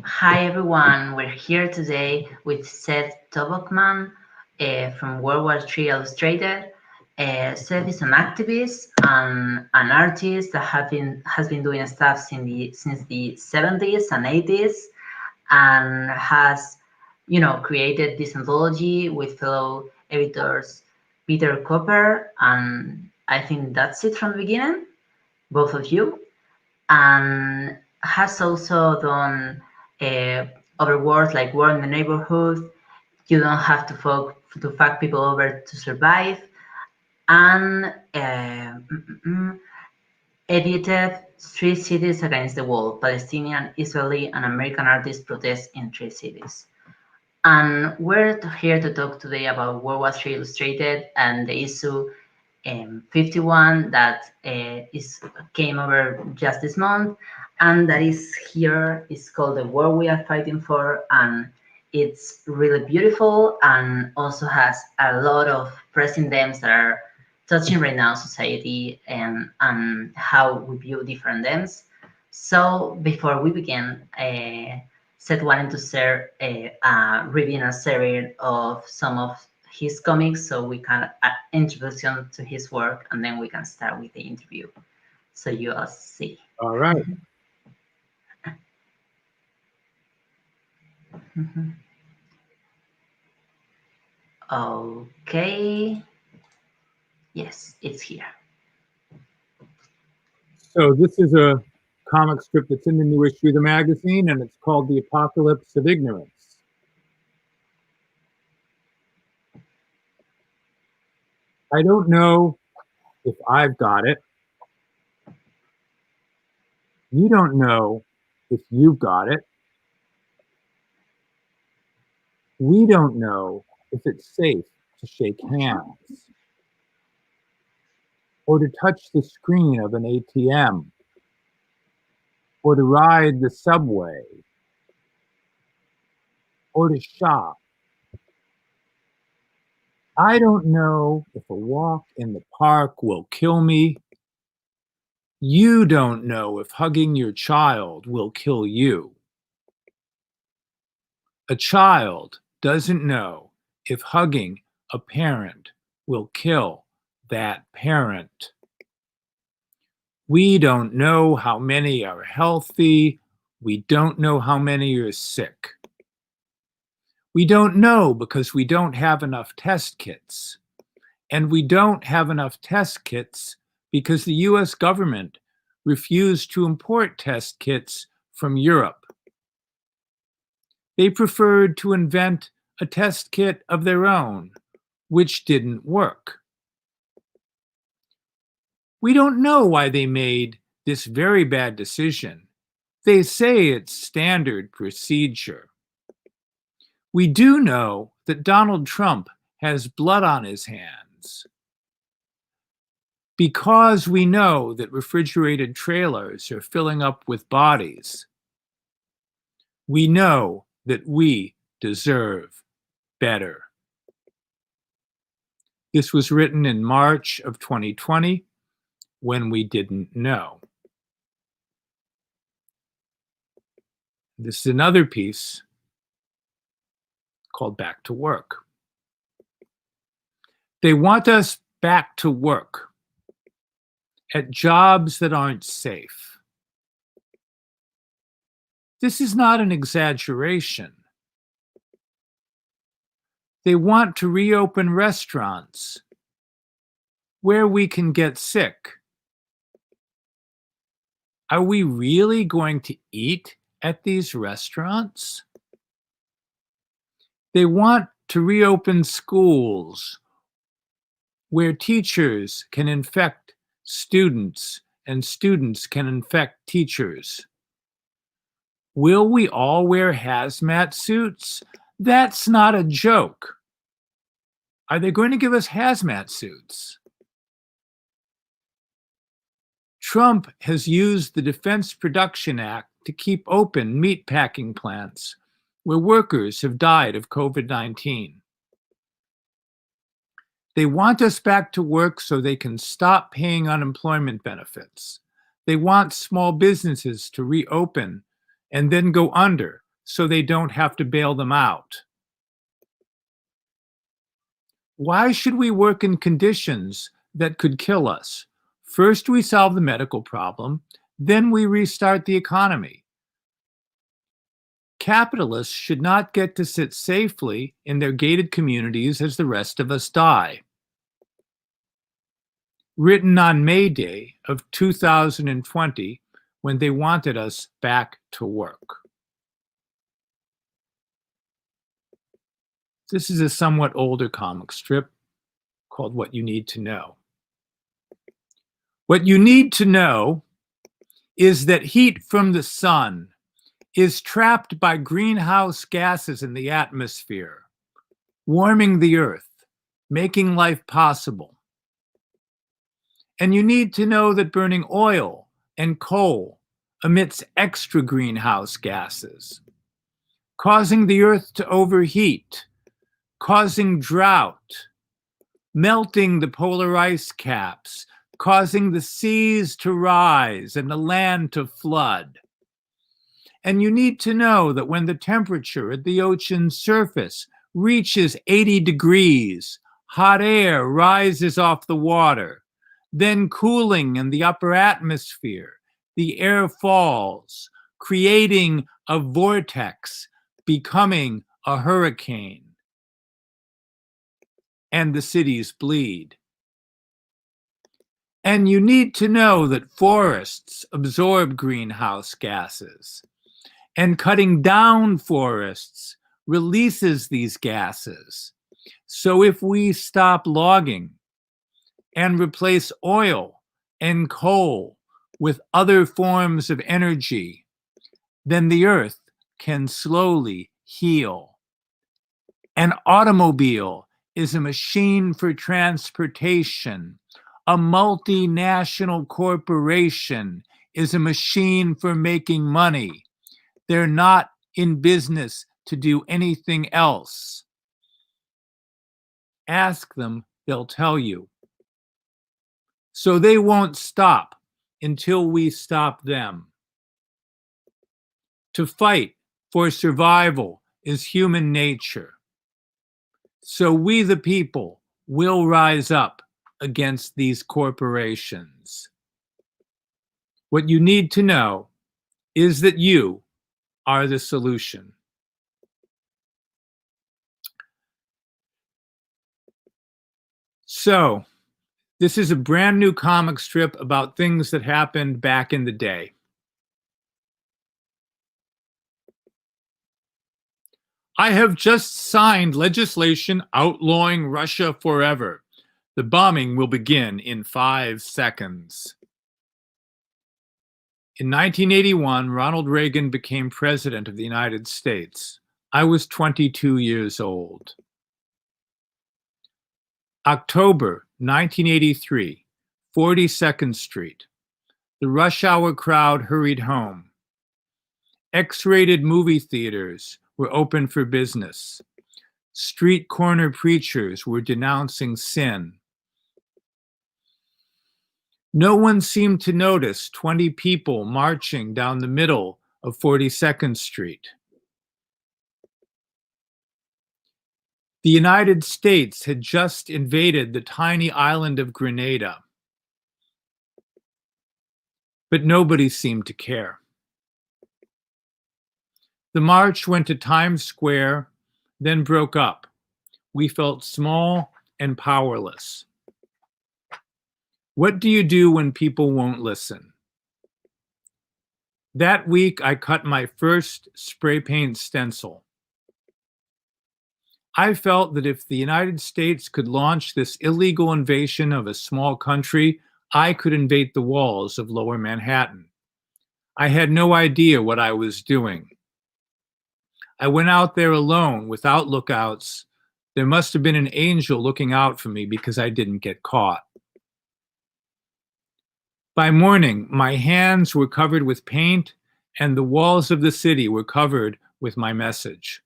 Hi everyone, we're here today with Seth Tobocman from World War III Illustrated. Seth is an activist and an artist that has been doing stuff since the 70s and 80s, and has created this anthology with fellow editors Peter Cooper, and I think that's it from the beginning, both of you, and has also done uh, other works like War in the Neighborhood, You Don't Have to Fuck People Over to Survive, and edited Three Cities Against the Wall, Palestinian, Israeli, and American artists protest in three cities. And we're here to talk today about World War III Illustrated and the issue 51 that came over just this month, and that is here. It's called The War We Are Fighting For, and it's really beautiful and also has a lot of pressing themes that are touching right now society and how we view different themes. So before we begin, Seth wanted to share reading a series of some of his comics so we can introduction to his work, and then we can start with the interview. So you'll see. All right. Okay. Yes, it's here. So this is a comic strip that's in the new issue of the magazine, and it's called The Apocalypse of Ignorance. I don't know if I've got it. You don't know if you've got it. We don't know if it's safe to shake hands or to touch the screen of an ATM or to ride the subway or to shop. I don't know if a walk in the park will kill me. You don't know if hugging your child will kill you. A child doesn't know if hugging a parent will kill that parent. We don't know how many are healthy. We don't know how many are sick. We don't know because we don't have enough test kits. And we don't have enough test kits because the US government refused to import test kits from Europe. They preferred to invent a test kit of their own, which didn't work. We don't know why they made this very bad decision. They say it's standard procedure. We do know that Donald Trump has blood on his hands. Because we know that refrigerated trailers are filling up with bodies, we know that we deserve better. This was written in March of 2020 when we didn't know. This is another piece called Back to Work. They want us back to work at jobs that aren't safe. This is not an exaggeration. They want to reopen restaurants where we can get sick. Are we really going to eat at these restaurants? They want to reopen schools where teachers can infect students and students can infect teachers. Will we all wear hazmat suits? That's not a joke. Are they going to give us hazmat suits? Trump has used the Defense Production Act to keep open meatpacking plants where workers have died of COVID-19. They want us back to work so they can stop paying unemployment benefits. They want small businesses to reopen and then go under so they don't have to bail them out. Why should we work in conditions that could kill us? First, we solve the medical problem, then we restart the economy. Capitalists should not get to sit safely in their gated communities as the rest of us die. Written on May Day of 2020, when they wanted us back to work. This is a somewhat older comic strip called What You Need to Know. What you need to know is that heat from the sun is trapped by greenhouse gases in the atmosphere, warming the earth, making life possible. And you need to know that burning oil and coal emits extra greenhouse gases, causing the earth to overheat, causing drought, melting the polar ice caps, causing the seas to rise and the land to flood. And you need to know that when the temperature at the ocean's surface reaches 80 degrees, hot air rises off the water. Then cooling in the upper atmosphere, the air falls, creating a vortex, becoming a hurricane. And the cities bleed. And you need to know that forests absorb greenhouse gases. And cutting down forests releases these gases. So if we stop logging and replace oil and coal with other forms of energy, then the earth can slowly heal. An automobile is a machine for transportation. A multinational corporation is a machine for making money. They're not in business to do anything else. Ask them, they'll tell you. So they won't stop until we stop them. To fight for survival is human nature. So we, the people, will rise up against these corporations. What you need to know is that you are the solution. So, this is a brand new comic strip about things that happened back in the day. I have just signed legislation outlawing Russia forever. The bombing will begin in 5 seconds. In 1981, Ronald Reagan became president of the United States. I was 22 years old. October 1983, 42nd Street. The rush hour crowd hurried home. X-rated movie theaters were open for business. Street corner preachers were denouncing sin. No one seemed to notice 20 people marching down the middle of 42nd Street. The United States had just invaded the tiny island of Grenada, but nobody seemed to care. The march went to Times Square, then broke up. We felt small and powerless. What do you do when people won't listen? That week, I cut my first spray paint stencil. I felt that if the United States could launch this illegal invasion of a small country, I could invade the walls of Lower Manhattan. I had no idea what I was doing. I went out there alone without lookouts. There must have been an angel looking out for me because I didn't get caught. By morning, my hands were covered with paint and the walls of the city were covered with my message.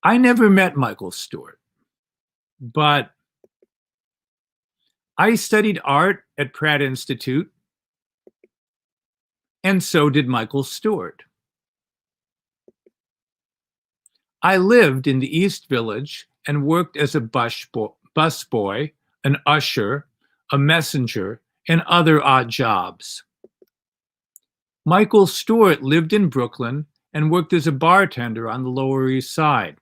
I never met Michael Stewart, but I studied art at Pratt Institute. and so did Michael Stewart. I lived in the East Village and worked as a busboy, an usher, a messenger, and other odd jobs. Michael Stewart lived in Brooklyn and worked as a bartender on the Lower East Side.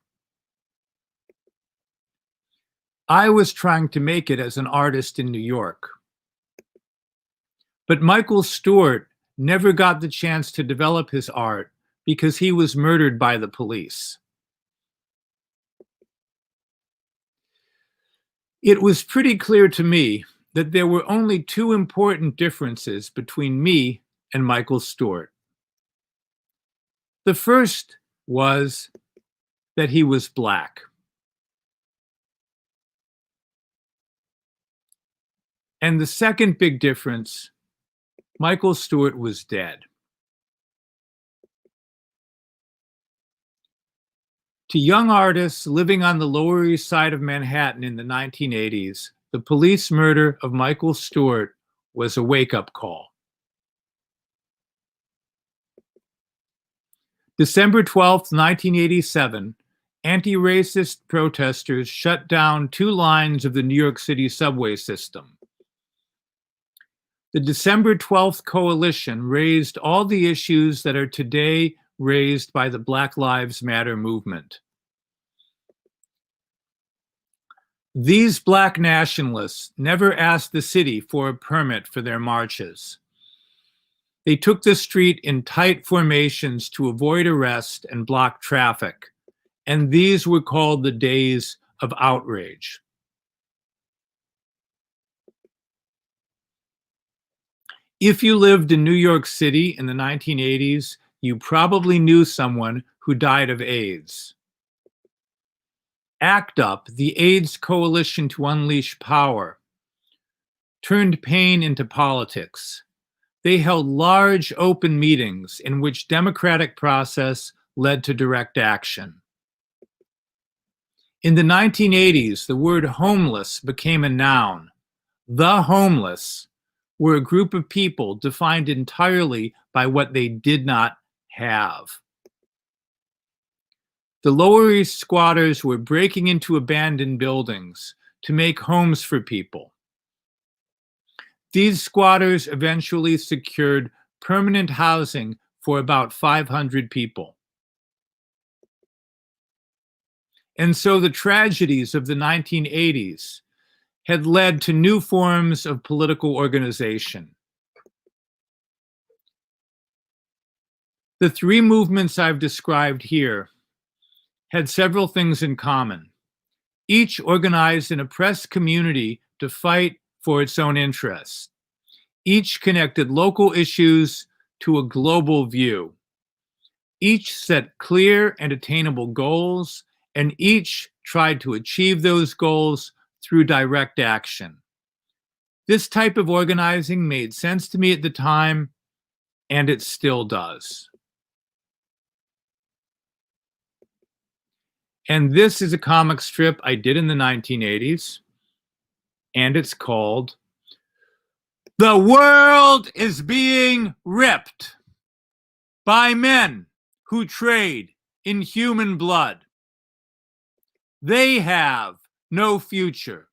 I was trying to make it as an artist in New York. But Michael Stewart never got the chance to develop his art because he was murdered by the police. It was pretty clear to me that there were only two important differences between me and Michael Stewart. The first was that he was Black. And the second big difference, Michael Stewart was dead. To young artists living on the Lower East Side of Manhattan in the 1980s, the police murder of Michael Stewart was a wake-up call. December 12, 1987, anti-racist protesters shut down 2 lines of the New York City subway system. The December 12th coalition raised all the issues that are today raised by the Black Lives Matter movement. These Black nationalists never asked the city for a permit for their marches. They took the street in tight formations to avoid arrest and block traffic, and these were called the Days of Outrage. If you lived in New York City in the 1980s, you probably knew someone who died of AIDS. ACT UP, the AIDS Coalition to Unleash Power, turned pain into politics. They held large open meetings in which democratic process led to direct action. In the 1980s, the word homeless became a noun. The homeless were a group of people defined entirely by what they did not have. The Lower East squatters were breaking into abandoned buildings to make homes for people. These squatters eventually secured permanent housing for about 500 people. And so the tragedies of the 1980s had led to new forms of political organization. The 3 movements I've described here had several things in common. Each organized an oppressed community to fight for its own interests. Each connected local issues to a global view. Each set clear and attainable goals, and each tried to achieve those goals through direct action. This type of organizing made sense to me at the time, and it still does. And this is a comic strip I did in the 1980s, and it's called "The World is Being Ripped by Men Who Trade in Human Blood. They have no future.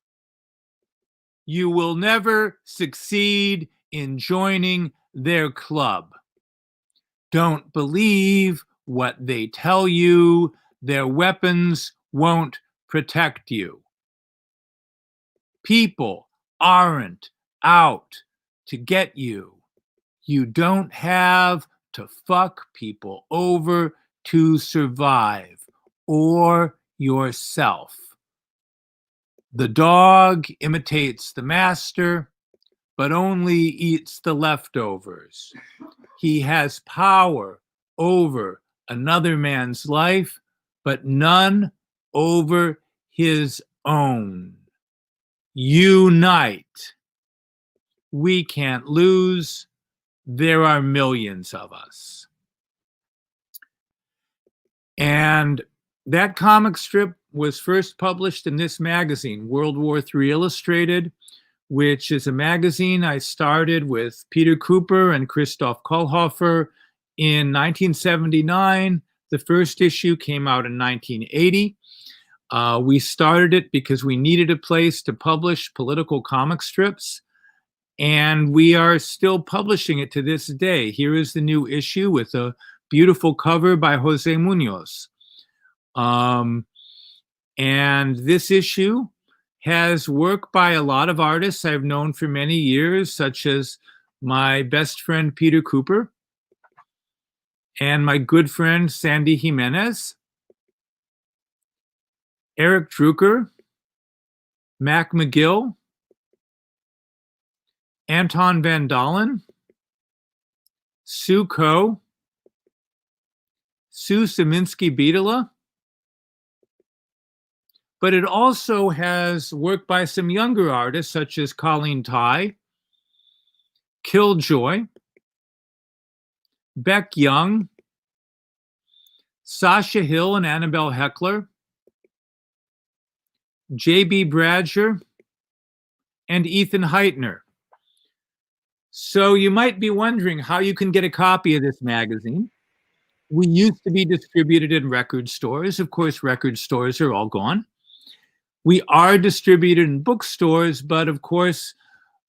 You will never succeed in joining their club. Don't believe what they tell you. Their weapons won't protect you. People aren't out to get you. You don't have to fuck people over to survive, or yourself. The dog imitates the master, but only eats the leftovers. He has power over another man's life, but none over his own. Unite. We can't lose. There are millions of us." And that comic strip was first published in this magazine, World War III Illustrated, which is a magazine I started with Peter Cooper and Christoph Kohlhofer in 1979. The first issue came out in 1980. We started it because we needed a place to publish political comic strips, and we are still publishing it to this day. Here is the new issue with a beautiful cover by Jose Munoz. And this issue has work by a lot of artists I've known for many years, such as my best friend Peter Cooper and my good friend Sandy Jimenez, Eric Drucker, Mac McGill, Anton Van Dalen, Sue Coe, Sue Saminsky-Beatala, but it also has work by some younger artists such as Colleen Tai, Killjoy, Beck Young, Sasha Hill and Annabelle Heckler, J.B. Bradger, and Ethan Heitner. So you might be wondering how you can get a copy of this magazine. We used to be distributed in record stores. Of course, record stores are all gone. We are distributed in bookstores, but of course,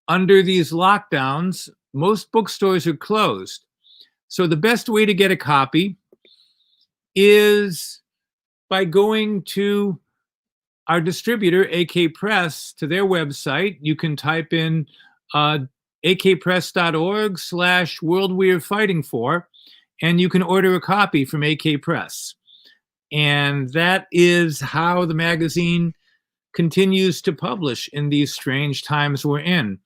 under these lockdowns, most bookstores are closed. So the best way to get a copy is by going to our distributor, AK Press, to their website. You can type in akpress.org/world we're fighting for, and you can order a copy from AK Press. And that is how the magazine continues to publish in these strange times we're in.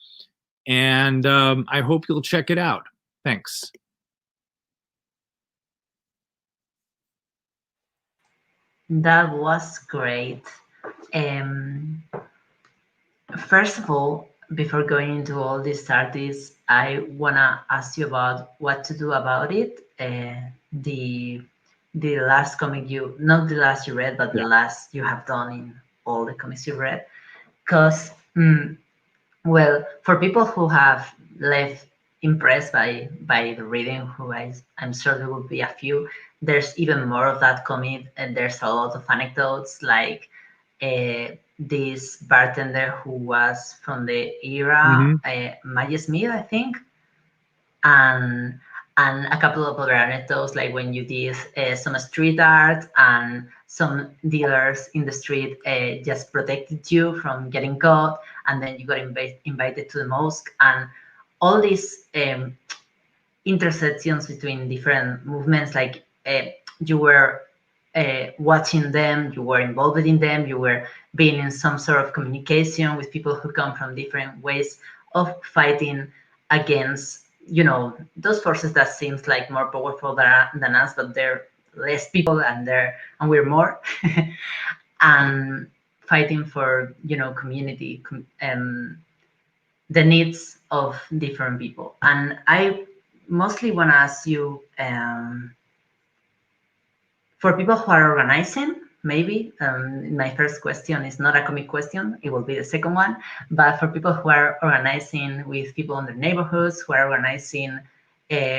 And I hope you'll check it out. Thanks. That was great. First of all, before going into all these artists, I wanna ask you about what to do about it. The last comic you, not the last you read, but the last you have done in all the comics you read, because well, for people who have left impressed by the reading, who I'm sure there will be a few. There's even more of that comic, and there's a lot of anecdotes, like this bartender who was from the era, Maggie Smith, I think, and a couple of other anecdotes, like when you did some street art and some dealers in the street just protected you from getting caught, and then you got invited to the mosque, and all these intersections between different movements, like you were watching them, you were involved in them, you were being in some sort of communication with people who come from different ways of fighting against, those forces that seems like more powerful than us, but they're less people, and we're more. And fighting for, community, the needs of different people. And I mostly want to ask you, for people who are organizing, maybe my first question is not a comic question, it will be the second one, but for people who are organizing with people in their neighborhoods, who are organizing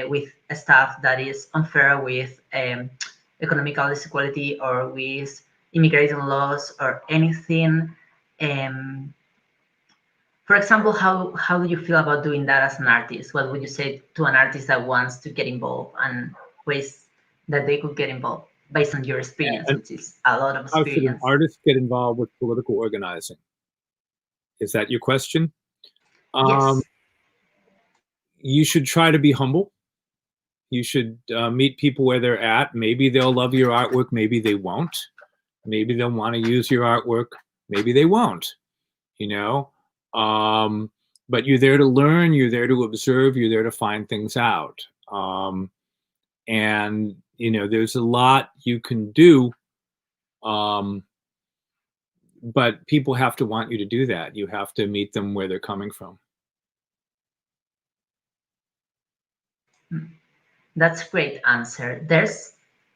with stuff that is unfair, with economical disequality, or with immigration laws, or anything. For example, how do you feel about doing that as an artist? What would you say to an artist that wants to get involved, and ways that they could get involved based on your experience, which is a lot of How should an experience? artist get involved with political organizing? Is that your question? Yes. You should try to be humble. You should meet people where they're at. Maybe they'll love your artwork, maybe they won't. Maybe they'll want to use your artwork, maybe they won't. But you're there to learn, you're there to observe, you're there to find things out. And there's a lot you can do, but people have to want you to do that. You have to meet them where they're coming from. That's a great answer. There's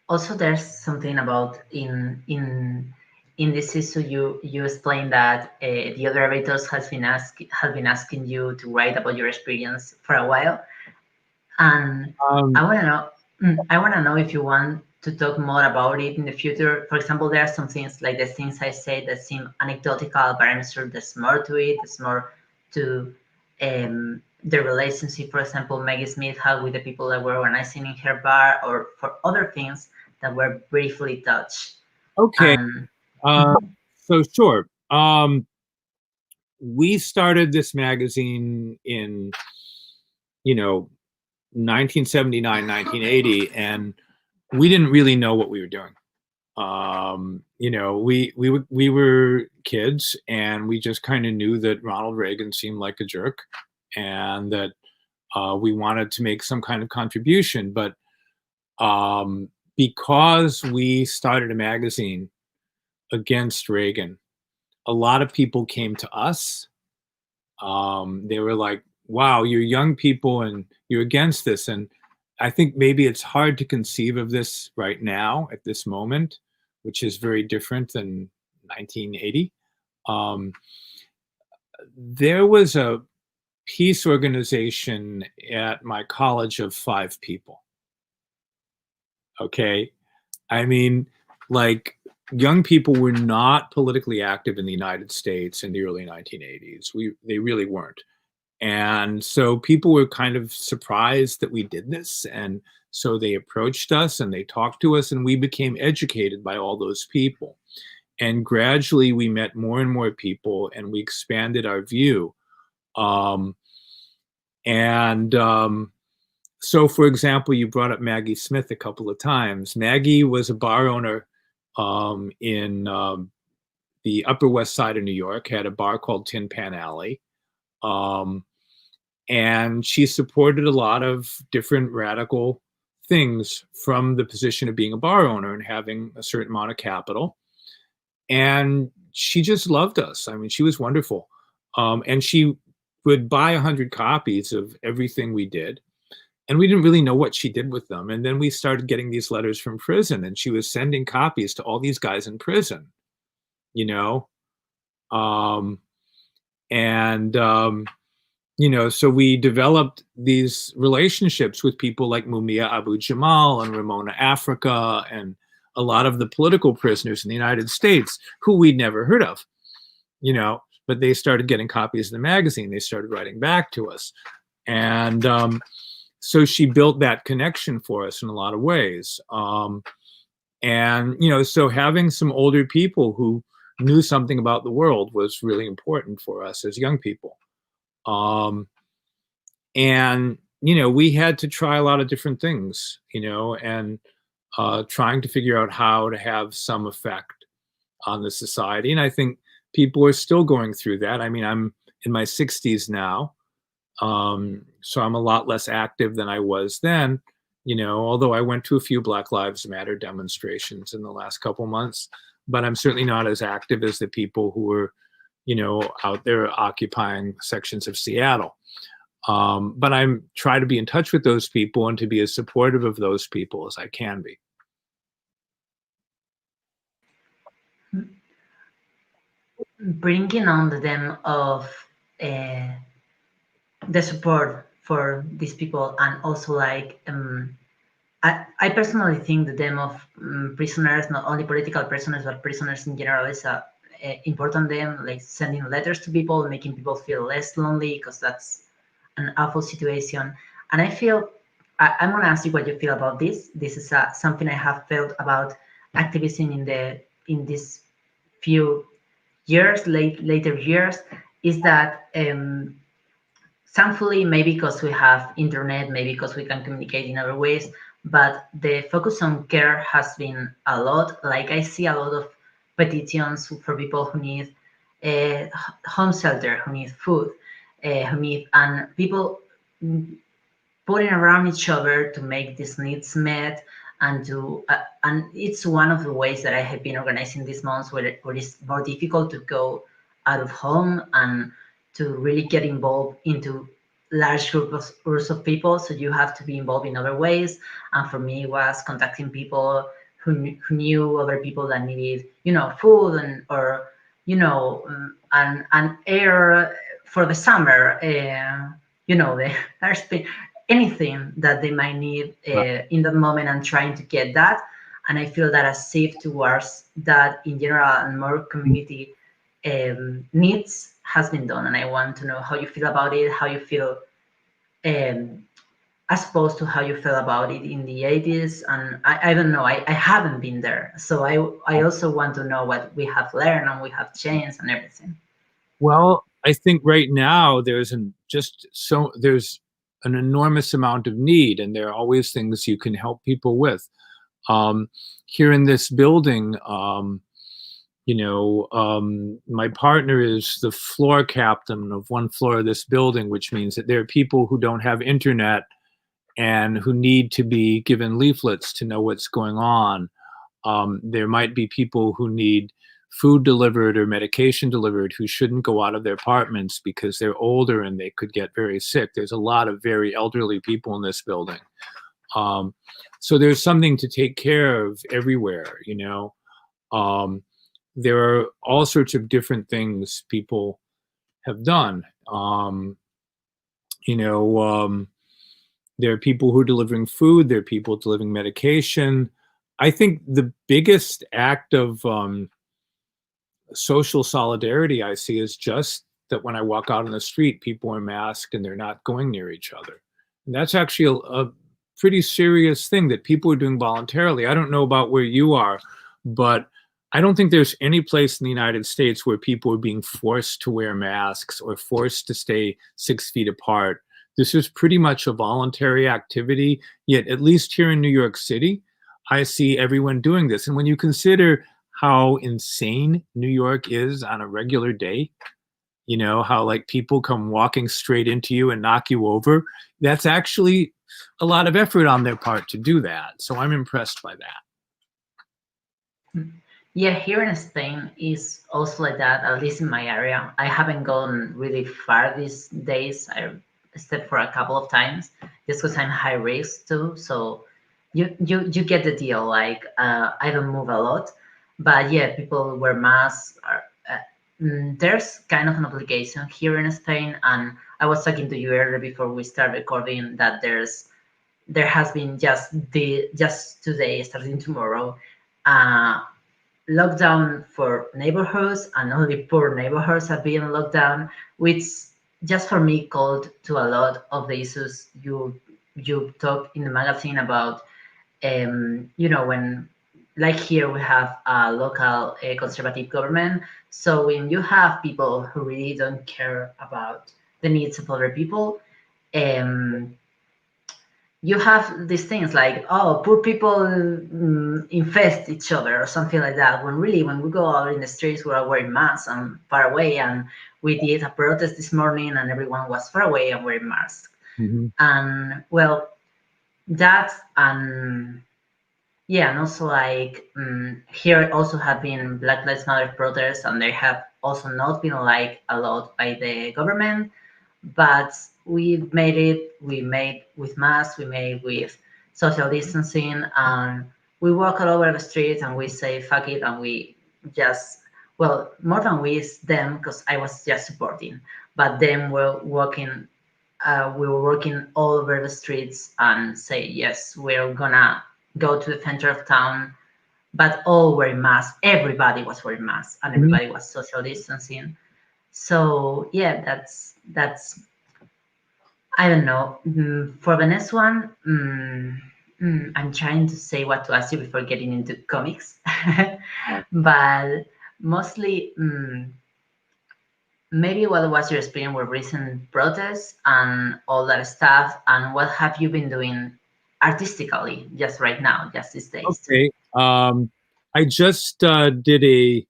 something about in in this issue you explained that the other editors has been asking you to write about your experience for a while, and I Um, want to know I want to know if you want to talk more about it in the future. For example, there are some things like the things I say that seem anecdotal, but I'm sure there's more to it. There's more to the relationship, for example, Maggie Smith had with the people that were organizing in her bar, or for other things that were briefly touched. okay. And Uh, mhm, so sure. We started this magazine in, you know, 1979, 1980, and we didn't really know what we were doing. We were kids, and we just kind of knew that Ronald Reagan seemed like a jerk, and that we wanted to make some kind of contribution. But because we started a magazine against Reagan, a lot of people came to us. They were like, wow, you're young people and you're against this. And I think maybe it's hard to conceive of this right now at this moment, which is very different than 1980. Um, there was a peace organization at my college of 5 people. Okay. I mean, like, young people were not politically active in the United States in the early 1980s. They really weren't. And so people were kind of surprised that we did this. And so they approached us and they talked to us, and we became educated by all those people. And gradually we met more and more people, and we expanded our view. Um, and So, for example, you brought up Maggie Smith a couple of times. Maggie was a bar owner in the Upper West Side of New York, had a bar called Tin Pan Alley. Um, and she supported a lot of different radical things from the position of being a bar owner and having a certain amount of capital. And she just loved us. I mean, she was wonderful. And she would buy 100 copies of everything we did. And we didn't really know what she did with them. And then we started getting these letters from prison, and she was sending copies to all these guys in prison, you know? Um, and so we developed these relationships with people like Mumia Abu-Jamal and Ramona Africa and a lot of the political prisoners in the United States who we'd never heard of, but they started getting copies of the magazine. They started writing back to us. And so she built that connection for us in a lot of ways. So having some older people who knew something about the world was really important for us as young people. We had to try a lot of different things, and trying to figure out how to have some effect on the society. And I think people are still going through that. I mean, I'm in my 60s now, so I'm a lot less active than I was then, although I went to a few Black Lives Matter demonstrations in the last couple months, but I'm certainly not as active as the people who were, out there occupying sections of Seattle. But I'm trying to be in touch with those people and to be as supportive of those people as I can be. bringing on the them of uh, the support for these people, and also like I personally think the them of prisoners, not only political prisoners but prisoners in general, is a important them, like sending letters to people, making people feel less lonely, because that's an awful situation. And I feel I'm going to ask you what you feel about this. This is something I have felt about activism in these few years, later years, is that thankfully, maybe because we have internet, maybe because we can communicate in other ways, but the focus on care has been a lot. Like I see a lot of petitions for people who need a home shelter, who need food, who need, and people putting around each other to make these needs met, and to and it's one of the ways that I have been organizing these months, where it's more difficult to go out of home and to really get involved into large groups of people, so you have to be involved in other ways. And for me, it was contacting people, who knew other people that needed, food and or and air for the summer. There's been anything that they might need Right. in that moment and trying to get that. And I feel that a shift towards that in general and more community needs has been done. And I want to know how you feel about it, how you feel um, as opposed to how you felt about it in the 80s. And I don't know, I haven't been there. So I also want to know what we have learned and we have changed and everything. Well, I think right now there's an enormous amount of need, and there are always things you can help people with. Here in this building, my partner is the floor captain of one floor of this building, which means that there are people who don't have internet and who need to be given leaflets to know what's going on. There might be people who need food delivered or medication delivered who shouldn't go out of their apartments because they're older and they could get very sick. There's a lot of very elderly people in this building. So there's something to take care of everywhere, there are all sorts of different things people have done. There are people who are delivering food. There are people delivering medication. I think the biggest act of social solidarity I see is just that when I walk out on the street, people are masked and they're not going near each other. And that's actually a pretty serious thing that people are doing voluntarily. I don't know about where you are, but I don't think there's any place in the United States where people are being forced to wear masks or forced to stay 6 feet apart. This is pretty much a voluntary activity, yet at least here in New York City, I see everyone doing this. And when you consider how insane New York is on a regular day, how like people come walking straight into you and knock you over, that's actually a lot of effort on their part to do that. So I'm impressed by that. Yeah, here in Spain is also like that, at least in my area. I haven't gone really far these days. I stepped for a couple of times just because I'm high risk too. So you get the deal. Like I don't move a lot, but yeah, people wear masks. There's kind of an obligation here in Spain, and I was talking to you earlier before we start recording that there has been just today, starting tomorrow, lockdown for neighborhoods, and only poor neighborhoods have been locked down, which just for me called to a lot of the issues you talk in the magazine about. When like here we have a local conservative government, so when you have people who really don't care about the needs of other people, um, you have these things like, oh, poor people infest each other or something like that, when really when we go out in the streets we are wearing masks and far away. And we did a protest this morning and everyone was far away and wearing masks. Mm-hmm. And well, that and yeah, and also like here also have been Black Lives Matter protests, and they have also not been liked a lot by the government, but we made it. We made with masks, we made with social distancing, and we walk all over the streets and we say fuck it, and we just, well, more than we, it's them, because I was just supporting, but them were walking. We were working all over the streets and say yes, we're gonna go to the center of town, but all wearing masks. Everybody was wearing masks and everybody was social distancing. So yeah, that's I don't know. For the next one, I'm trying to say what to ask you before getting into comics, but mostly maybe what was your experience with recent protests and all that stuff, and what have you been doing artistically just right now, just these days? Okay. I just did a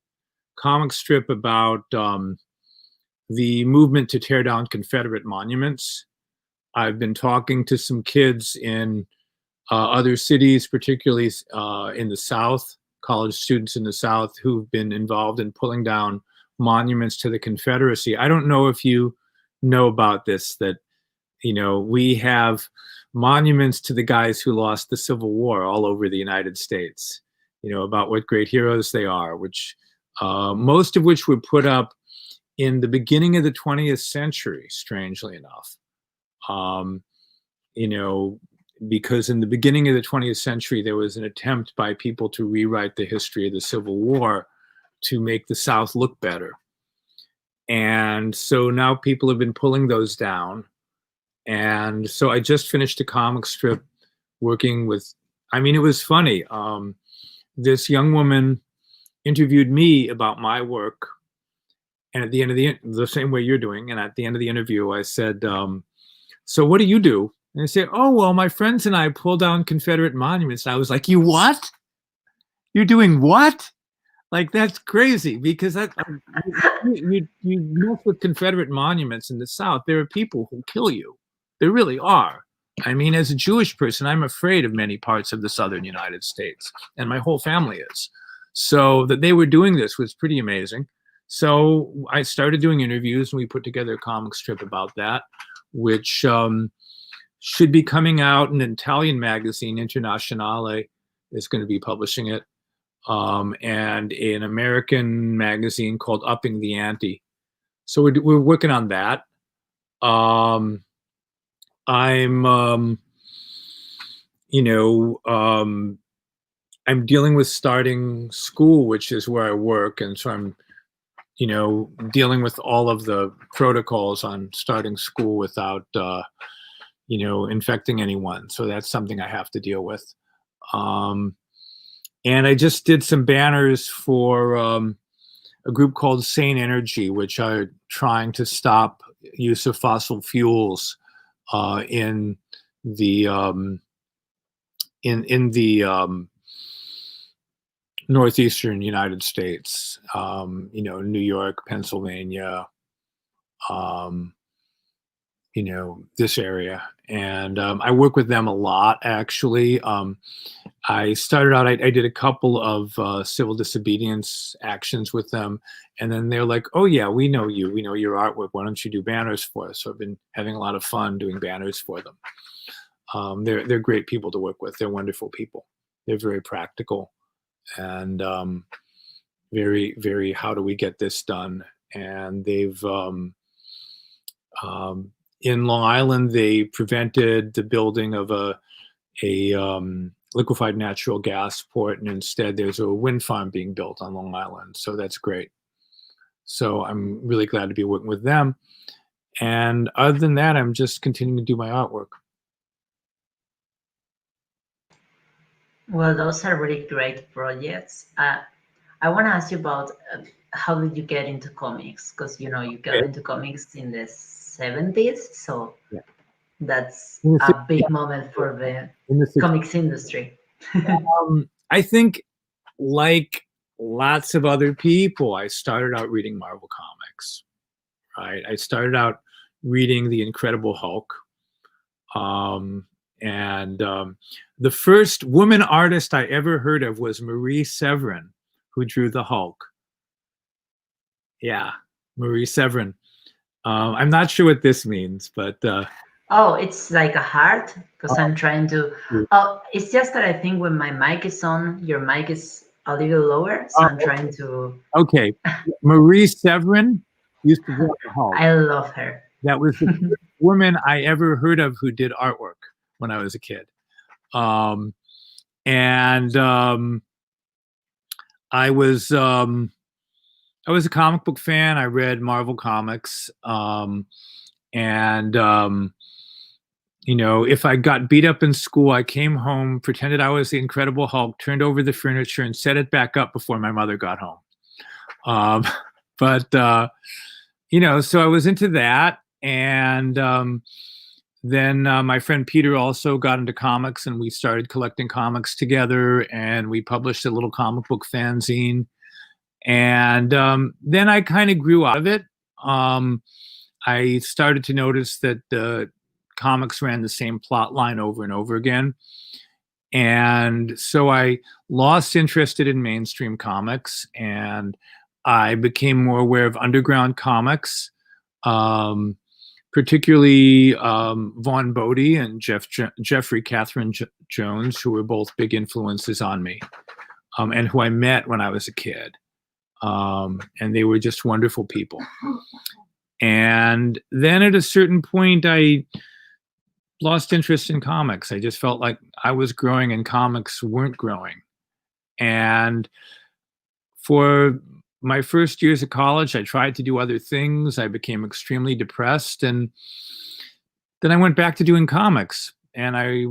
comic strip about the movement to tear down Confederate monuments. I've been talking to some kids in other cities, particularly in the South, college students in the South who've been involved in pulling down monuments to the Confederacy. I don't know if you know about this, that, we have monuments to the guys who lost the Civil War all over the United States. about what great heroes they are, which most of which were put up in the beginning of the 20th century, strangely enough. You know, because in the beginning of the 20th century, there was an attempt by people to rewrite the history of the Civil War to make the South look better. And so now people have been pulling those down. And so I just finished a comic strip working with, it was funny. This young woman interviewed me about my work. And at the end of the same way you're doing, and at the end of the interview, I said, so what do you do? And they said, oh, well, my friends and I pull down Confederate monuments. And I was like, you what? You're doing what? Like, that's crazy, because you mess with Confederate monuments in the South, there are people who kill you. There really are. As a Jewish person, I'm afraid of many parts of the southern United States, and my whole family is. So that they were doing this was pretty amazing. So I started doing interviews, and we put together a comic strip about that, which should be coming out in an Italian magazine, Internazionale is going to be publishing it, and an American magazine called Upping the Ante. So we're working on that. I'm dealing with starting school, which is where I work, and so I'm dealing with all of the protocols on starting school without infecting anyone. So that's something I have to deal with. And I just did some banners for a group called Sane Energy, which are trying to stop use of fossil fuels in the northeastern United States. New York, Pennsylvania, this area. And I work with them a lot, actually. I started out, I did a couple of civil disobedience actions with them. And then they're like, oh, yeah, we know you. We know your artwork. Why don't you do banners for us? So I've been having a lot of fun doing banners for them. They're great people to work with. They're wonderful people. They're very practical and very, very, how do we get this done? And they've, in Long Island, they prevented the building of a liquefied natural gas port, and instead there's a wind farm being built on Long Island. So that's great. So I'm really glad to be working with them. And other than that, I'm just continuing to do my artwork. Well, those are really great projects. I want to ask you about how did you get into comics? Because you got into comics in the 70s, so yeah. That's a big moment for the comics industry. I think, like lots of other people, I started out reading Marvel comics. Right, I started out reading The Incredible Hulk, and the first woman artist I ever heard of was Marie Severin, who drew the Hulk. Yeah, Marie Severin. I'm not sure what this means, but oh, it's like a heart, because I'm trying to. Oh, it's just that I think when my mic is on, your mic is a little lower, so I'm trying to. Okay, Marie Severin used to draw the Hulk. I love her. That was the first woman I ever heard of who did artwork when I was a kid. I was a comic book fan. I read Marvel comics. If I got beat up in school, I came home, pretended I was the Incredible Hulk, turned over the furniture, and set it back up before my mother got home. So I was into that. And then my friend Peter also got into comics, and we started collecting comics together, and we published a little comic book fanzine. And then I kind of grew out of it. I started to notice that the comics ran the same plot line over and over again. And so I lost interest in mainstream comics, and I became more aware of underground comics, particularly Vaughn Bodie and Jeffrey Catherine Jones, who were both big influences on me. and who I met when I was a kid. And they were just wonderful people. And then at a certain point, I lost interest in comics. I just felt like I was growing and comics weren't growing. And for my first years of college, I tried to do other things. I became extremely depressed. And then I went back to doing comics. And I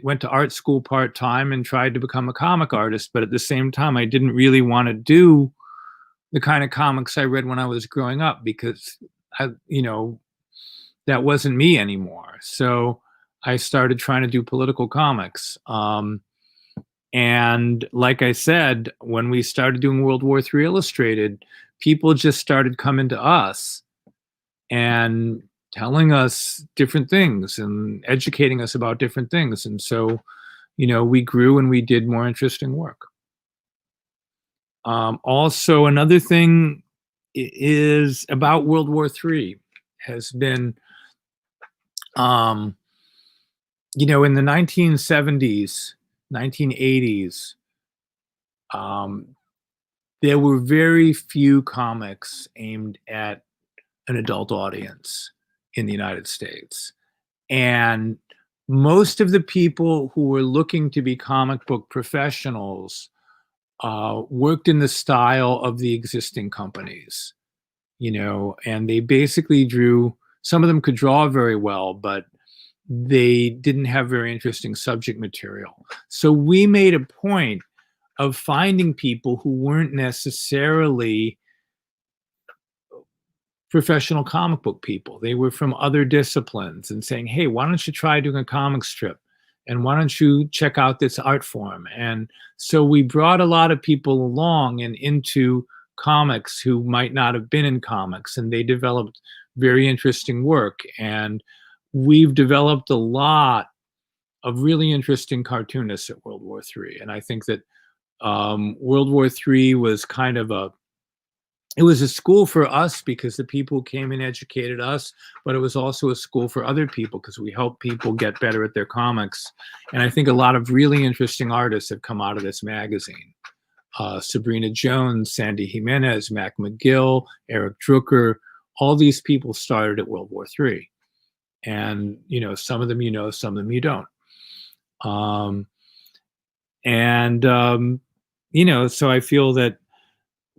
went to art school part-time and tried to become a comic artist. But at the same time, I didn't really want to do the kind of comics I read when I was growing up, because that wasn't me anymore. So I started trying to do political comics. And like I said, when we started doing World War III Illustrated, people just started coming to us and telling us different things and educating us about different things. And so, we grew and we did more interesting work. Also, another thing is about World War III has been, in the 1970s, 1980s, there were very few comics aimed at an adult audience in the United States. And most of the people who were looking to be comic book professionals worked in the style of the existing companies, and they basically drew, some of them could draw very well, but they didn't have very interesting subject material. So we made a point of finding people who weren't necessarily professional comic book people. They were from other disciplines, and saying, hey, why don't you try doing a comic strip? And why don't you check out this art form? And so we brought a lot of people along and into comics who might not have been in comics, and they developed very interesting work. And we've developed a lot of really interesting cartoonists at World War III. And I think that World War III was kind of it was a school for us because the people who came and educated us, but it was also a school for other people because we helped people get better at their comics. And I think a lot of really interesting artists have come out of this magazine. Sabrina Jones, Sandy Jimenez, Mac McGill, Eric Drucker, all these people started at World War III. And, some of them some of them you don't. So I feel that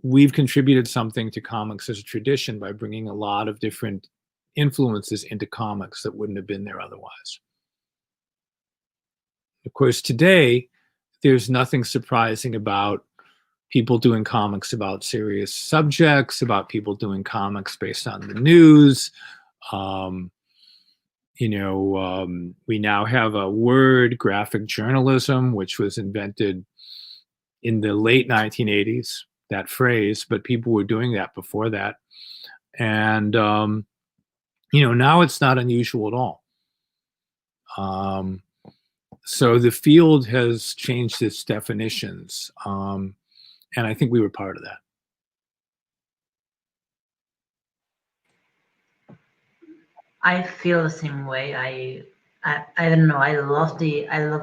we've contributed something to comics as a tradition by bringing a lot of different influences into comics that wouldn't have been there otherwise. Of course, today, there's nothing surprising about people doing comics about serious subjects, about people doing comics based on the news. We now have a word, graphic journalism, which was invented in the late 1980s. That phrase, but people were doing that before that. And, now it's not unusual at all. So the field has changed its definitions. And I think we were part of that. I feel the same way. I don't know. I love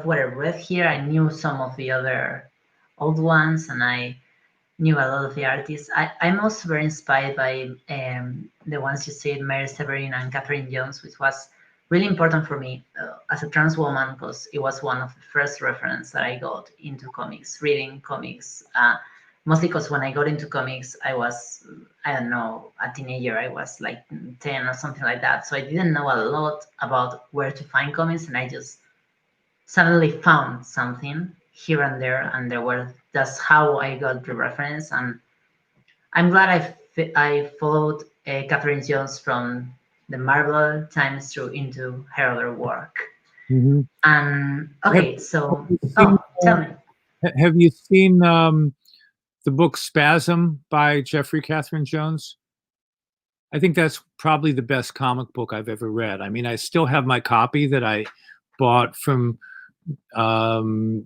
what I read here. I knew some of the other old ones, and I knew a lot of the artists. I'm also very inspired by the ones you said, Mary Severin and Catherine Jones, which was really important for me as a trans woman, because it was one of the first reference that I got into comics, reading comics. Mostly because when I got into comics, I was, I don't know, a teenager. I was like 10 or something like that. So I didn't know a lot about where to find comics, and I just suddenly found something here and there, and that's how I got the reference. And I'm glad I followed Catherine Jones from the Marvel times through into her other work. Mm-hmm. And okay, so tell me. Have you seen the book Spasm by Jeffrey Catherine Jones? I think that's probably the best comic book I've ever read. I mean, I still have my copy that I bought from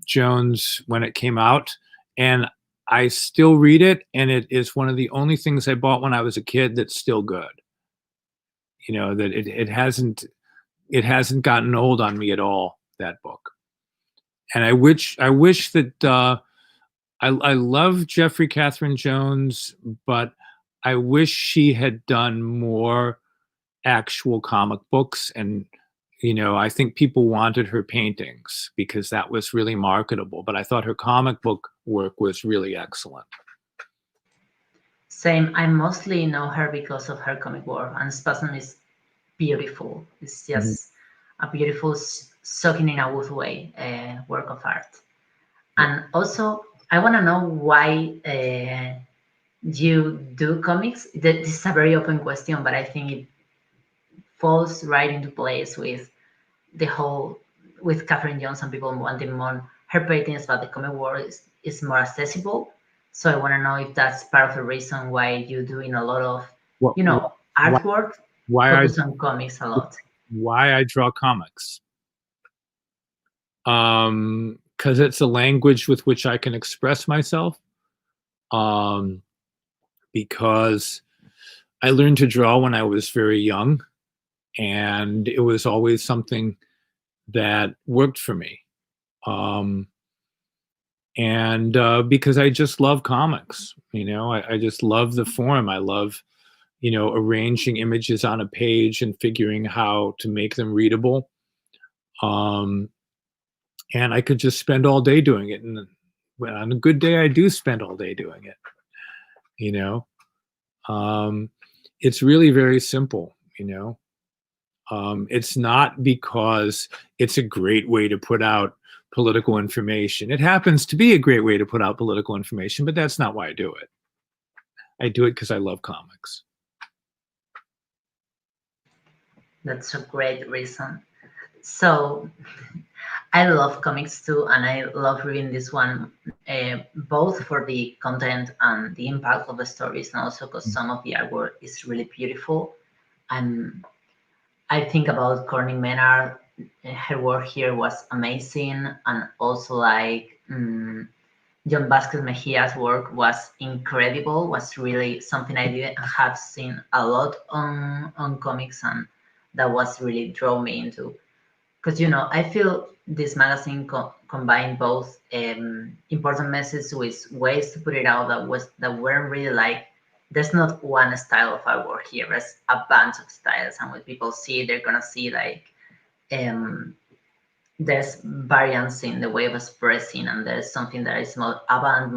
Jones when it came out, and I still read it, and it is one of the only things I bought when I was a kid that's still good. That it hasn't gotten old on me at all, that book. And I wish that I love Jeffrey Catherine Jones, but I wish she had done more actual comic books. And I think people wanted her paintings because that was really marketable, but I thought her comic book work was really excellent. Same. I mostly know her because of her comic work, and Spasm is beautiful. It's Mhm. just a beautiful, soaking in a wood way work of art. Yeah. And also, I want to know why you do comics. This is a very open question, but I think it falls right into place with the whole with Catherine Jones and people wanting more her paintings, but the comic world is more accessible. So I want to know if that's part of the reason why you're doing a lot of, What, you know, why, artwork why I focus on comics a lot. why I draw comics? Because it's a language with which I can express myself. Um, because I learned to draw when I was very young, and it was always something that worked for me. Um, and because I just love comics, I just love the form. I love, arranging images on a page and figuring how to make them readable. Um, and I could just spend all day doing it. And on a good day, I do spend all day doing it. You know, it's really very simple. It's not because it's a great way to put out political information. It happens to be a great way to put out political information, but that's not why I do it. I do it because I love comics. That's a great reason. So I love comics too, and I love reading this one, both for the content and the impact of the stories, and also because some of the artwork is really beautiful. And I think about Courtney Menard, her work here was amazing, and also like John Vasquez Mejia's work was incredible. Was really something I didn't have seen a lot on comics, and that was really draw me into. Because I feel this magazine combined both important messages with ways to put it out that weren't really like. There's not one style of artwork here. There's a bunch of styles, and when people see it, they're gonna see like um, there's variance in the way of expressing, and there's something that is more avant,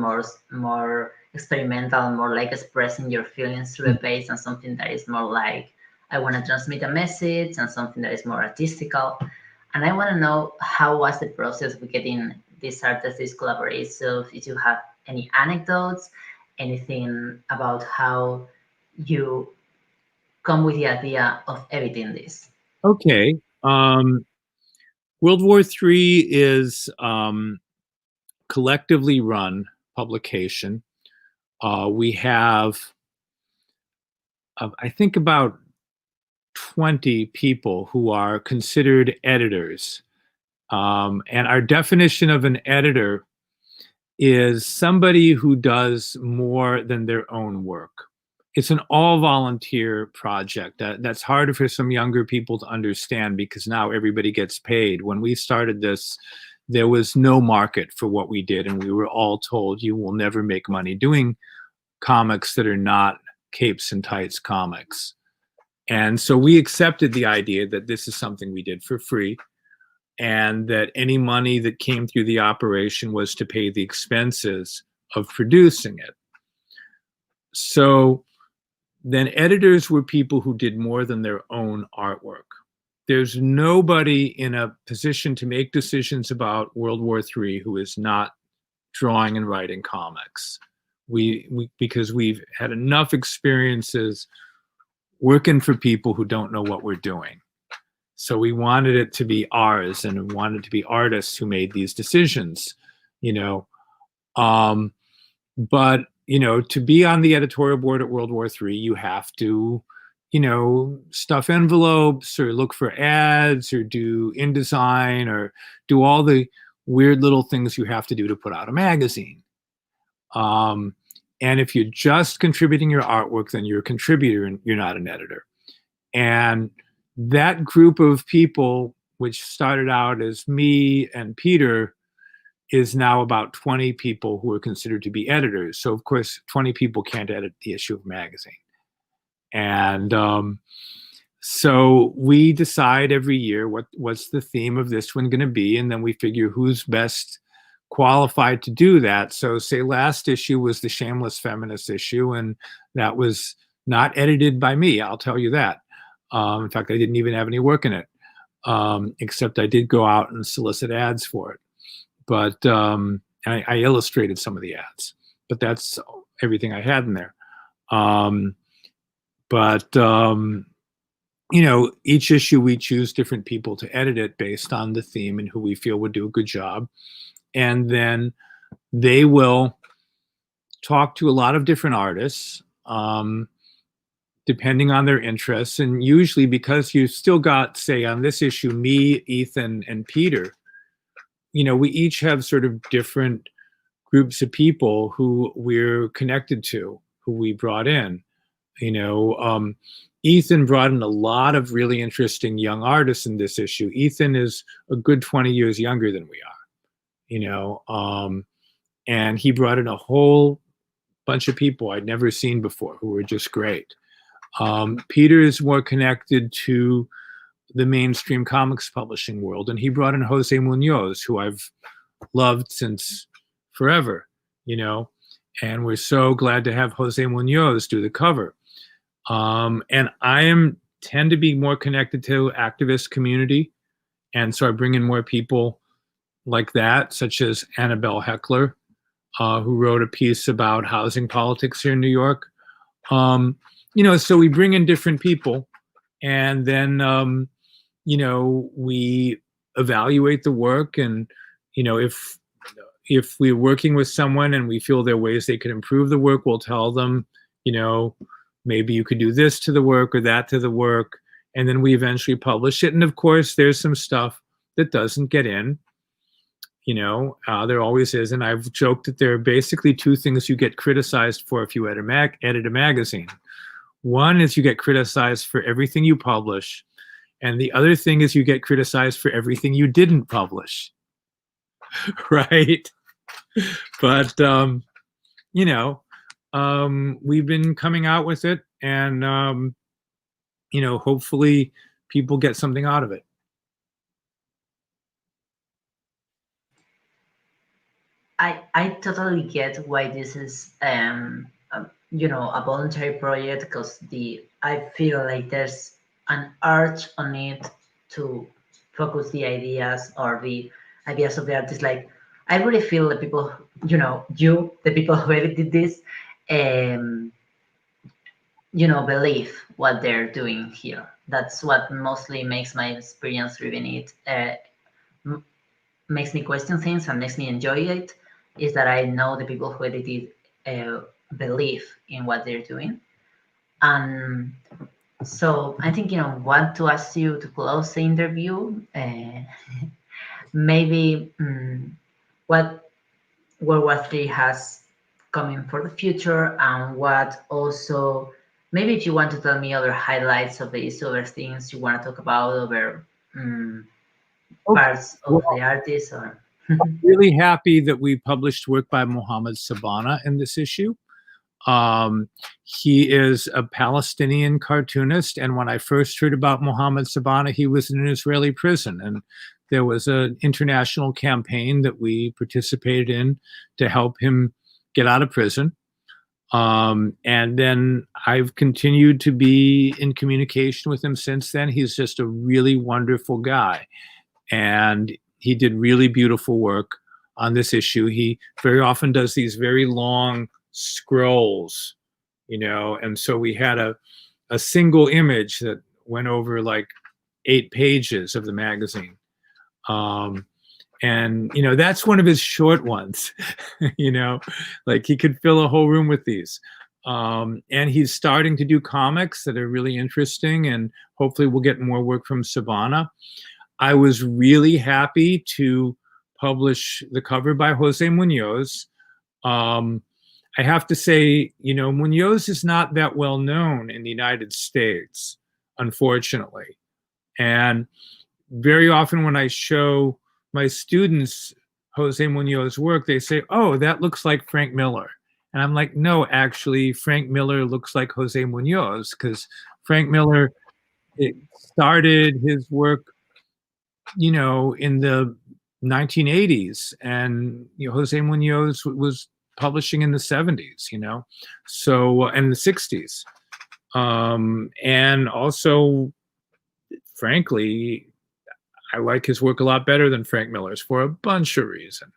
more experimental, more like expressing your feelings through a page, and something that is more like I want to transmit a message, and something that is more artistical. And I want to know how was the process of getting these artists, these collaborations, if you have any anecdotes, anything about how you come with the idea of editing this. Okay. World War III is collectively run publication. We have, I think, about 20 people who are considered editors. And our definition of an editor is somebody who does more than their own work. It's an all volunteer project. That's harder for some younger people to understand because now everybody gets paid. When we started this, there was no market for what we did, and we were all told you will never make money doing comics that are not capes and tights comics. And so we accepted the idea that this is something we did for free, and that any money that came through the operation was to pay the expenses of producing it. So then editors were people who did more than their own artwork. There's nobody in a position to make decisions about World War III who is not drawing and writing comics. Because we've had enough experiences working for people who don't know what we're doing. So we wanted it to be ours, and we wanted to be artists who made these decisions, you know. But to be on the editorial board at World War III, you have to, stuff envelopes or look for ads or do InDesign or do all the weird little things you have to do to put out a magazine. And if you're just contributing your artwork, then you're a contributor and you're not an editor. And that group of people, which started out as me and Peter, is now about 20 people who are considered to be editors. So of course, 20 people can't edit the issue of a magazine. And so we decide every year what's the theme of this one going to be, and then we figure who's best qualified to do that. So say last issue was the shameless feminist issue, and that was not edited by me, I'll tell you that. In fact, I didn't even have any work in it, except I did go out and solicit ads for it. But I illustrated some of the ads, but that's everything I had in there. You know, each issue we choose different people to edit it based on the theme and who we feel would do a good job. And then they will talk to a lot of different artists, depending on their interests. And usually, because you've still got, say, on this issue, me, Ethan, and Peter, you know, we each have sort of different groups of people who we're connected to, who we brought in. You know, Ethan brought in a lot of really interesting young artists in this issue. Ethan is a good 20 years younger than we are, you know, and he brought in a whole bunch of people I'd never seen before who were just great. Peter is more connected to the mainstream comics publishing world, and he brought in Jose Munoz, who I've loved since forever, you know, and we're so glad to have Jose Munoz do the cover. And I tend to be more connected to activist community, and so I bring in more people like that, such as Annabelle Heckler, who wrote a piece about housing politics here in New York. You know, so we bring in different people, and then you know, we evaluate the work, and you know, if we're working with someone and we feel there are ways they could improve the work, we'll tell them, you know, maybe you could do this to the work or that to the work, and then we eventually publish it. And of course, there's some stuff that doesn't get in, you know, there always is. And I've joked that there are basically two things you get criticized for if you edit a magazine. One is you get criticized for everything you publish, and the other thing is you get criticized for everything you didn't publish, right? But, you know, we've been coming out with it, and you know, hopefully people get something out of it. I totally get why this is you know, a voluntary project, because I feel like there's an urge on it to focus the ideas or the ideas of the artist. Like, I really feel the people, you know, the people who edited this, you know, believe what they're doing here. That's what mostly makes my experience reading it, makes me question things and makes me enjoy it, is that I know the people who edited believe in what they're doing. And so I think, you know, want to ask you to close the interview. Maybe what World War III has coming for the future, and what also, maybe if you want to tell me other highlights of these, other things you want to talk about, other parts of the artist. Or I'm really happy that we published work by Mohammed Sabana in this issue. He is a Palestinian cartoonist, and when I first heard about Mohammed Sabana, he was in an Israeli prison, and there was an international campaign that we participated in to help him get out of prison. And then I've continued to be in communication with him since then. He's just a really wonderful guy, and he did really beautiful work on this issue. He very often does these very long scrolls, you know, and so we had a single image that went over like 8 pages of the magazine. And, you know, that's one of his short ones, you know, like he could fill a whole room with these. And he's starting to do comics that are really interesting, and hopefully we'll get more work from Sabana. I was really happy to publish the cover by Jose Munoz. I have to say, you know, Munoz is not that well known in the United States, unfortunately. And very often when I show my students Jose Munoz work, they say, oh, that looks like Frank Miller. And I'm like, no, actually, Frank Miller looks like Jose Munoz, because Frank Miller started his work, in the 1980s, and Jose Munoz was publishing in the 70s, so and the 60s, and also, frankly, I like his work a lot better than Frank Miller's for a bunch of reasons.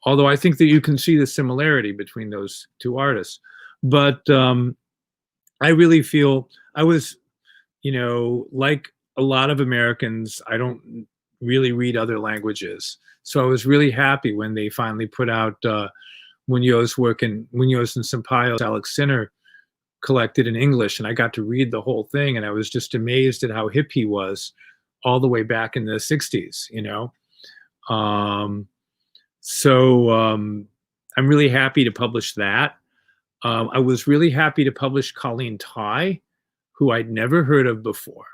Although I think that you can see the similarity between those two artists. But I really feel I was, like a lot of Americans, I don't really read other languages. So I was really happy when they finally put out Munoz's work, and Munoz and Sampaio's Alex Sinner collected in English, and I got to read the whole thing, and I was just amazed at how hip he was all the way back in the 60s, I'm really happy to publish that. I was really happy to publish Colleen Tai, who I'd never heard of before.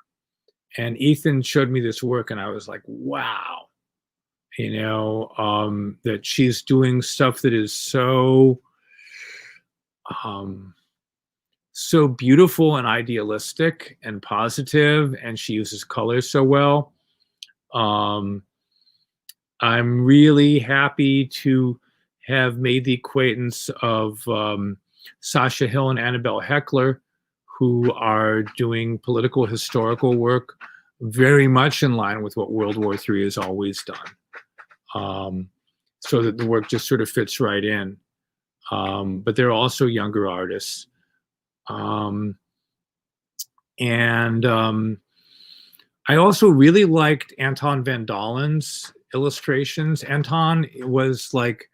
And Ethan showed me this work, and I was like, wow, that she's doing stuff that is so so beautiful and idealistic and positive, and she uses color so well. I'm really happy to have made the acquaintance of Sasha Hill and Annabelle Heckler, who are doing political historical work very much in line with what World War III has always done, so that the work just sort of fits right in. But they're also younger artists. I also really liked Anton van Dalen's illustrations. Anton was like,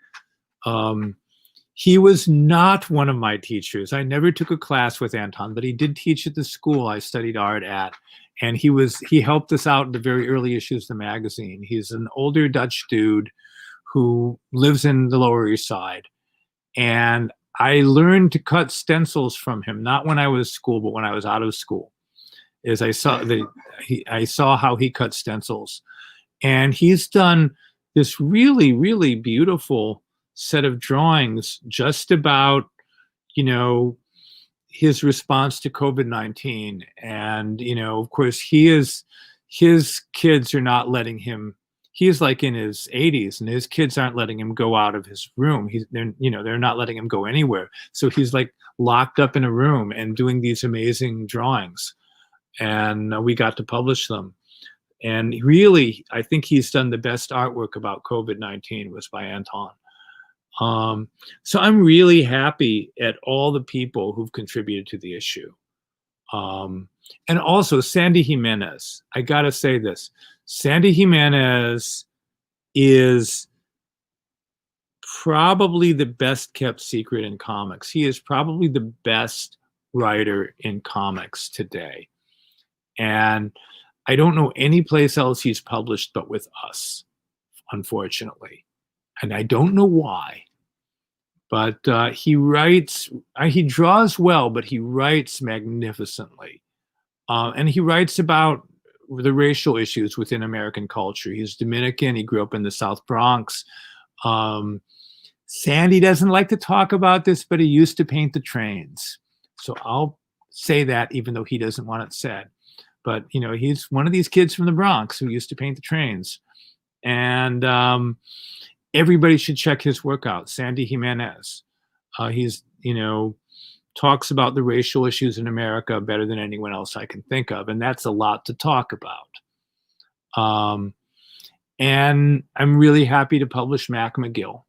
he was not one of my teachers. I never took a class with Anton, but he did teach at the school I studied art at. And he helped us out in the very early issues of the magazine. He's an older Dutch dude who lives in the Lower East Side. And I learned to cut stencils from him, not when I was school, but when I was out of school. I saw how he cut stencils. And he's done this really, really beautiful set of drawings just about, his response to COVID-19. And, of course, his kids are not letting him, he's like in his 80s, and his kids aren't letting him go out of his room. They're not letting him go anywhere. So he's like locked up in a room and doing these amazing drawings. And we got to publish them. And really, I think he's done the best artwork about COVID-19 was by Anton. So I'm really happy at all the people who've contributed to the issue. And also Sandy Jimenez, I gotta say this, Sandy Jimenez is probably the best kept secret in comics. He is probably the best writer in comics today. And I don't know any place else he's published but with us, unfortunately. And I don't know why. But he draws well, but he writes magnificently. And he writes about the racial issues within American culture. He's Dominican. He grew up in the South Bronx. Sandy doesn't like to talk about this, but he used to paint the trains. So I'll say that even though he doesn't want it said. But, he's one of these kids from the Bronx who used to paint the trains. And everybody should check his work out, Sandy Jimenez. He's, talks about the racial issues in America better than anyone else I can think of. And that's a lot to talk about. And I'm really happy to publish Mac McGill,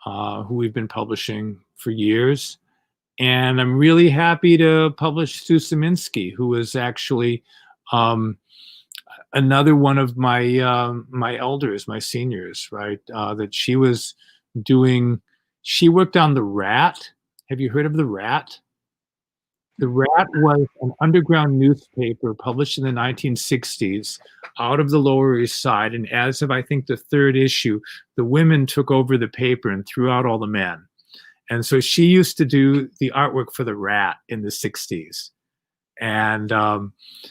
who we've been publishing for years. And I'm really happy to publish Sue Szyminski, who is actually another one of my my elders, my seniors, right? That she was doing. She worked on The Rat. Have you heard of The Rat? The Rat was an underground newspaper published in the 1960s out of the Lower East Side. And as of, I think, the third issue, the women took over the paper and threw out all the men. And so she used to do the artwork for The Rat in the 60s. And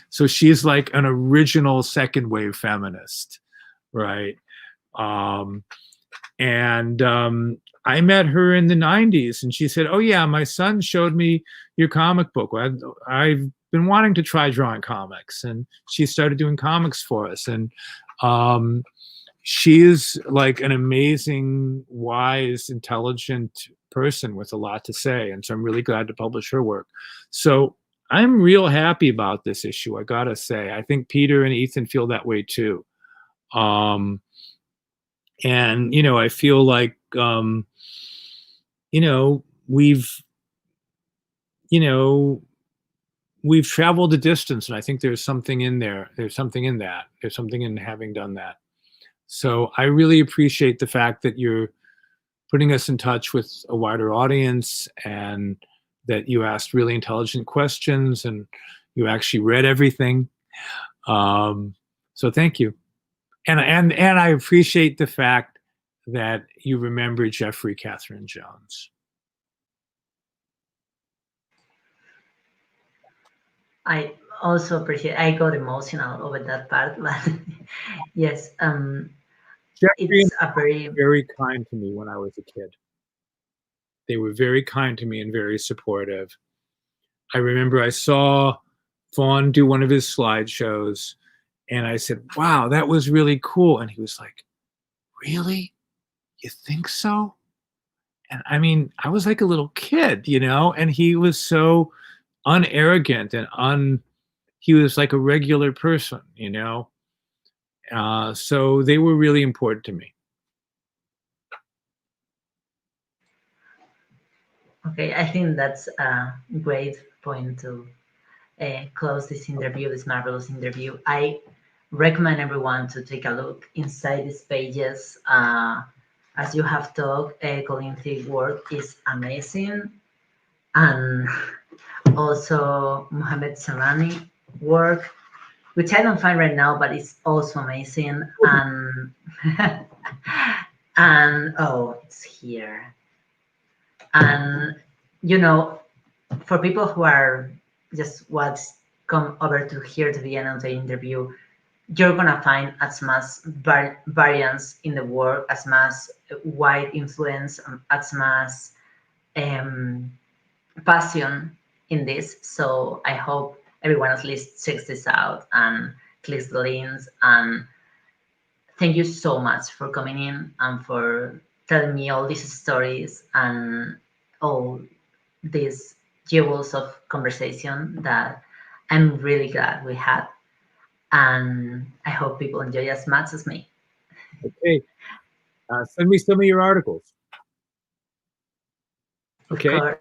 so she's like an original second wave feminist, right? And I met her in the 90s, and she said, "Oh yeah, my son showed me your comic book. I've been wanting to try drawing comics," and she started doing comics for us. And she is like an amazing, wise, intelligent person with a lot to say, and so I'm really glad to publish her work. So I'm real happy about this issue, I gotta say. I think Peter and Ethan feel that way too. And I feel like you know we've you know we've traveled a distance, and I think there's something in there. There's something in that. There's something in having done that. So I really appreciate the fact that you're putting us in touch with a wider audience, and that you asked really intelligent questions, and you actually read everything. So thank you. And I appreciate the fact that you remember Jeffrey Catherine Jones. I also appreciate. I got emotional over that part, but yes, Jeffrey and it's a very very kind to me when I was a kid. They were very kind to me and very supportive. I remember I saw Vaughn do one of his slideshows, and I said, "Wow, that was really cool." And he was like, "Really? You think so?" And I mean, I was like a little kid, and he was so unarrogant and he was like a regular person. So they were really important to me. okay. I think that's a great point to close this interview, this marvelous interview. I recommend everyone to take a look inside these pages. As you have talked, Colin Thick work is amazing, and also Mohamed Samani work, which I don't find right now, but it's also amazing. And and oh, it's here. And for people who are just what's come over to here to the end of the interview, you're gonna find as much variance in the work, as much wide influence, as much um, passion in this. So I hope everyone at least checks this out and clicks the links. And thank you so much for coming in and for telling me all these stories and all these jewels of conversation that I'm really glad we had. And I hope people enjoy as much as me. Okay. Send me some of your articles. Of Okay. course.